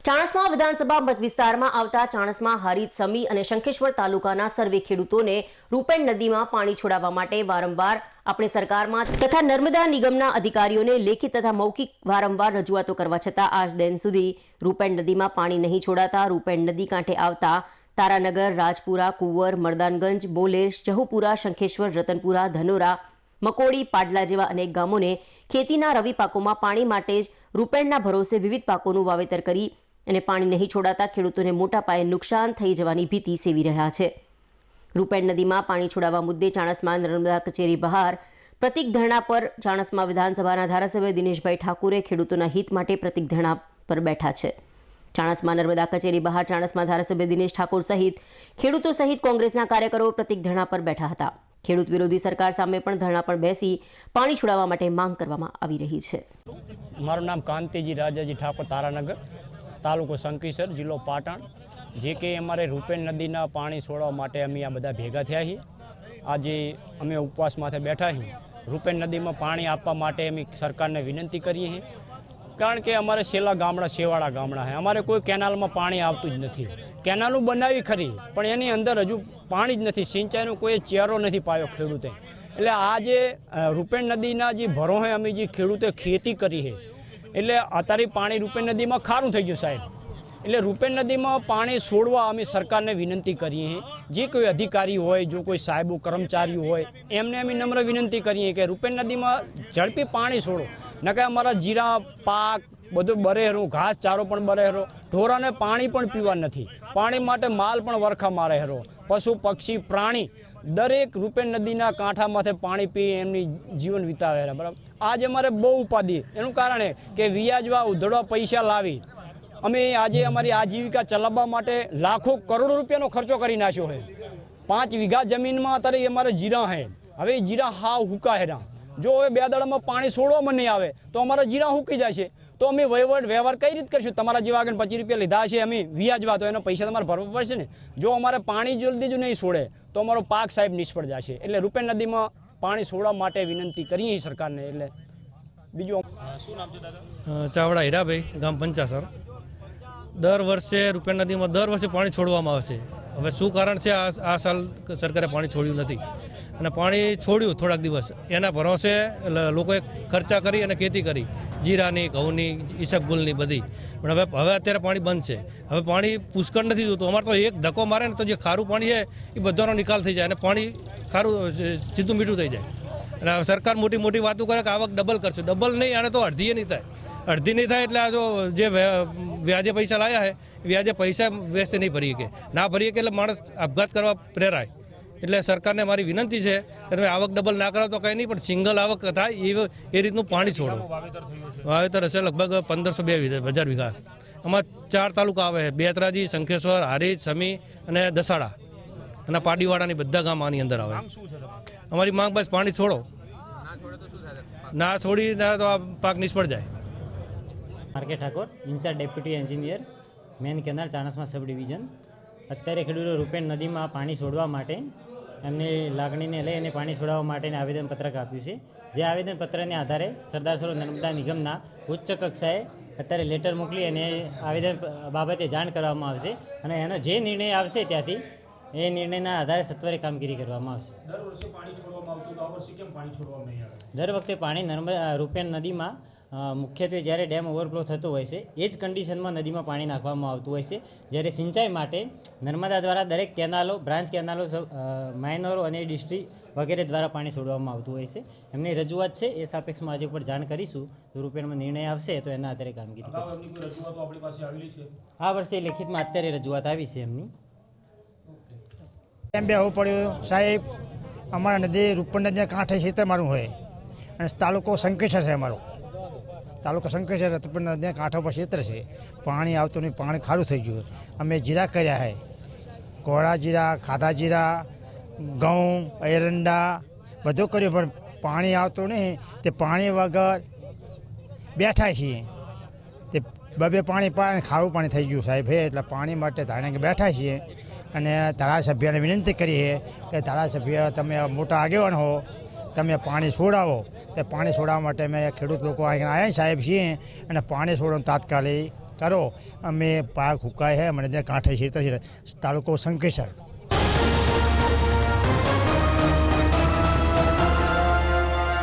ચાણસ્મા વિધાનસભા મત વિસ્તારમાં આવતા ચાણસ્મા, હારીજ, સમી અને શંખેશ્વર તાલુકાના સર્વે ખેડૂતોને રૂપેણ નદીમાં પાણી છોડાવવા માટે વારંવાર આપણી સરકારમાં તથા નર્મદા નિગમના અધિકારીઓને લેખિત તથા મૌખિક વારંવાર રજૂઆતો કરવા છતાં આજ દિન સુધી રૂપેણ નદીમાં પાણી નહીં છોડાતા રૂપેણ નદી કાંઠે આવતા તારાનગર, રાજપુરા, કુંવર, મરદાનગંજ, બોલેર, જહુપુરા, શંખેશ્વર, રતનપુરા, ધનોરા, મકોડી, પાડલા જેવા અનેક ગામોને ખેતીના રવિ પાકોમાં પાણી માટે જ રૂપેણના ભરોસે વિવિધ પાકોનું વાવેતર કરી અને પાણી નહીં છોડાતા ખેડૂતોને મોટા પાયે નુકસાન થઈ જવાની ભીતિ સેવી રહ્યા છે। રૂપેણ નદીમાં પાણી છોડાવવા મુદ્દે ચાણસ્મા નર્મદા કચેરી બહાર પ્રતિક ધરણા પર ચાણસ્મા વિધાનસભાના ધારાસભ્ય દિનેશભાઈ ઠાકુરે ખેડૂતોના હિત માટે પ્રતિક ધરણા પર બેઠા છે। ચાણસ્મા નર્મદા કચેરી બહાર ચાણસ્મા ધારાસભ્ય દિનેશ ઠાકુર સહિત ખેડૂતો સહિત કોંગ્રેસના કાર્યકરો પ્રતિક ધરણા પર બેઠા હતા। ખેડૂત વિરોધી સરકાર સામે પણ ધરણા પર બેસી પાણી છોડાવવા માટે માંગ કરવામાં આવી રહી છે। મારું નામ કાંતિજી રાજાજી ઠાકોર, તારાનગર, તાલુકો શંખેશ્વર, જિલ્લો પાટણ। જે કે અમારે રૂપેણ નદીના પાણી છોડવા માટે અમે આ બધા ભેગા થયા છીએ। આજે અમે ઉપવાસ માથે બેઠા છીએ। રૂપેણ નદીમાં પાણી આપવા માટે અમે સરકારને વિનંતી કરીએ છીએ, કારણ કે અમારે છેલ્લા ગામડા છેવાડા ગામડા છે, અમારે કોઈ કેનાલમાં પાણી આવતું જ નથી। કેનાલો બનાવી ખરી પણ એની અંદર હજુ પાણી જ નથી, સિંચાઈનો કોઈ ચહેરો નથી પાયો ખેડૂતે। એટલે આ જે રૂપેણ નદીના જે ભરોસે અમે જે ખેડૂતે ખેતી કરી છે, એટલે અત્યારે પાણી રૂપેણ નદીમાં ખારું થઈ ગયું સાહેબ। એટલે રૂપેણ નદીમાં પાણી છોડવા અમે સરકારને વિનંતી કરીએ છીએ। જે કોઈ અધિકારી હોય, જો કોઈ સાહેબો કર્મચારીઓ હોય, એમને અમે નમ્ર વિનંતી કરીએ કે રૂપેણ નદીમાં ઝડપી પાણી છોડો, ન કે અમારા જીરા પાક બધું બરેહરો, ઘાસ ચારો પણ બરેહરો, ઢોરાને પાણી પણ પીવા નથી, પાણી માટે માલ પણ વરખા મારે હેરો, પશુ પક્ષી પ્રાણી દરેક રૂપેણ નદીના કાંઠામાંથી પાણી પી એમની જીવન વિતાવે છે, બરાબર। આજે અમારે બહુ ઉપાધિ, એનું કારણ કે વ્યાજવા ઉધડવા પૈસા લાવી અમે આજે અમારી આજીવિકા ચલાવવા માટે લાખો કરોડો રૂપિયાનો ખર્ચો કરી નાખ્યો છે। 5 વીઘા જમીનમાં અત્યારે અમારે જીરા છે, હવે જીરા હાવ હુકા હેરા। જો હવે 2 દાડામાં પાણી છોડવામાં નહીં આવે તો અમારા જીરા હુકી જાય છે, તો અમે વ્યવહાર કઈ રીતે કરીશું? તમારા જેવા આગળ 25 રૂપિયા લીધા છે અમે વ્યાજવા, તો એનો પૈસા તમારે ભરવા પડશે ને। જો અમારે પાણી જલ્દી જ નહીં છોડે તો અમારો પાક સાહેબ નિષ્ફળ જશે। એટલે રૂપેણ નદીમાં પાણી છોડવા માટે વિનંતી કરીએ સરકારને। એટલે બીજું શું નામ છે દાદા? ચાવડા હીરાભાઈ, ગામ પંચાસર। દર વર્ષે રૂપેણ નદીમાં દર વર્ષે પાણી છોડવામાં આવે છે। હવે શું કારણ છે આ સાલ સરકારે પાણી છોડ્યું નથી, અને પાણી છોડ્યું થોડાક દિવસ, એના ભરોસે લોકોએ ખર્ચા કરી અને ખેતી કરી, જીરાની, ઘઉંની, ઈસબગુલની બધી, પણ હવે અત્યારે પાણી બંધ છે। હવે પાણી પુષ્કળ નથી જોતું। અમારે તો એક ધક્કો મારે ને તો જે ખારું પાણી છે એ બધાનો નિકાલ થઈ જાય અને પાણી ખારું સીધું મીઠું થઈ જાય। અને સરકાર મોટી મોટી વાતો કરે કે આવક ડબલ કરશે, ડબલ નહીં, આને તો અડધી નહીં થાય, અડધી નહીં થાય। એટલે આ જો જે વ્યાજે પૈસા લાવ્યા છે, વ્યાજે પૈસા વેસ્ટ નહીં ભરી શકે, ના ભરી શકે એટલે માણસ આપઘાત કરવા પ્રેરાય। એટલે સરકારને મારી વિનંતી છે કે તમે આવક ડબલ ના કરો તો કંઈ નહીં, પણ સિંગલ આવક થાય એ રીતનું પાણી છોડો। વાવેતર હશે લગભગ 1500-2000 વીઘા। આમાં 4 તાલુકા આવે છે, બેતરાજી, શંખેશ્વર, હારીજ, સમી અને દસાડા અને પાડીવાડાની બધા ગામ આની અંદર આવે। અમારી માંગ બસ પાણી છોડો, ના છોડી ના તો આ પાક નિષ્ફળ જાય। R K. Thakor, incharge deputy engineer, main canal, Chanasma sub division. અત્યારે ખેડૂતો રૂપેણ નદીમાં પાણી છોડવા માટે એમની લાગણીને લઈ અને પાણી છોડવા માટેને આવેદનપત્રક આપ્યું છે। જે આવેદનપત્રને આધારે સરદાર સરોવર નર્મદા નિગમના ઉચ્ચ કક્ષાએ અત્યારે લેટર મોકલી અને આવેદન બાબતે જાણ કરવામાં આવશે, અને એનો જે નિર્ણય આવશે ત્યાંથી એ નિર્ણયના આધારે સત્વરે કામગીરી કરવામાં આવશે। દર વર્ષે પાણી છોડવામાં આવતું, આ વર્ષે કેમ પાણી છોડવામાં નહીં આવે? દર વખતે પાણી રૂપેણ નદીમાં મુખ્યત્વે જ્યારે ડેમ ઓવરફ્લો થતો હોય છે એ જ કન્ડિશનમાં નદીમાં પાણી નાખવામાં આવતું હોય છે। જ્યારે સિંચાઈ માટે નર્મદા દ્વારા દરેક કેનાલો, બ્રાન્ચ કેનાલો, માઇનરો અને ડિસ્ટ્રિક્ટ વગેરે દ્વારા પાણી છોડવામાં આવતું હોય છે। એમની રજૂઆત છે, એ સાપેક્ષમાં આજે ઉપર જાણ કરીશું। જો રૂપેણમાં નિર્ણય આવશે તો એના આધારે કામગીરી કરીશું। આ વર્ષે લેખિતમાં અત્યારે રજૂઆત આવી છે એમની। એમ બેહવું પડ્યું સાહેબ, અમારા નદી રૂપેણ નદીના કાંઠે ક્ષેત્ર મારું હોય, અને તાલુકો શંખેશ્વર છે અમારો, તાલુકો શંખેશ્વર, રૂપેણ નદીના કાંઠા પર ક્ષેત્ર છે। પાણી આવતું નહીં, પાણી ખારું થઈ ગયું। અમે જીરા કર્યા છે, કોળા જીરા, ખાધા જીરા, ઘઉં, એરંડા બધું કર્યું, પણ પાણી આવતું નહીં। તે પાણી વગર બેઠા છીએ, તે બે પાણી ખારું પાણી થઈ ગયું સાહેબ હે। એટલે પાણી માટે ધારણે બેઠા છીએ, અને ધારાસભ્યને વિનંતી કરીએ કે ધારાસભ્ય તમે મોટા આગેવાન હો, તમે પાણી છોડાવો। તે પાણી છોડાવવા માટે અમે ખેડૂત લોકો અહીંયા આવ્યા સાહેબ છીએ, અને પાણી છોડવાનું તાત્કાલિક કરો અમે પાક હુકાય છે મને ત્યાં કાંઠે ખેતર છે તાલુકો શંકેશ્વર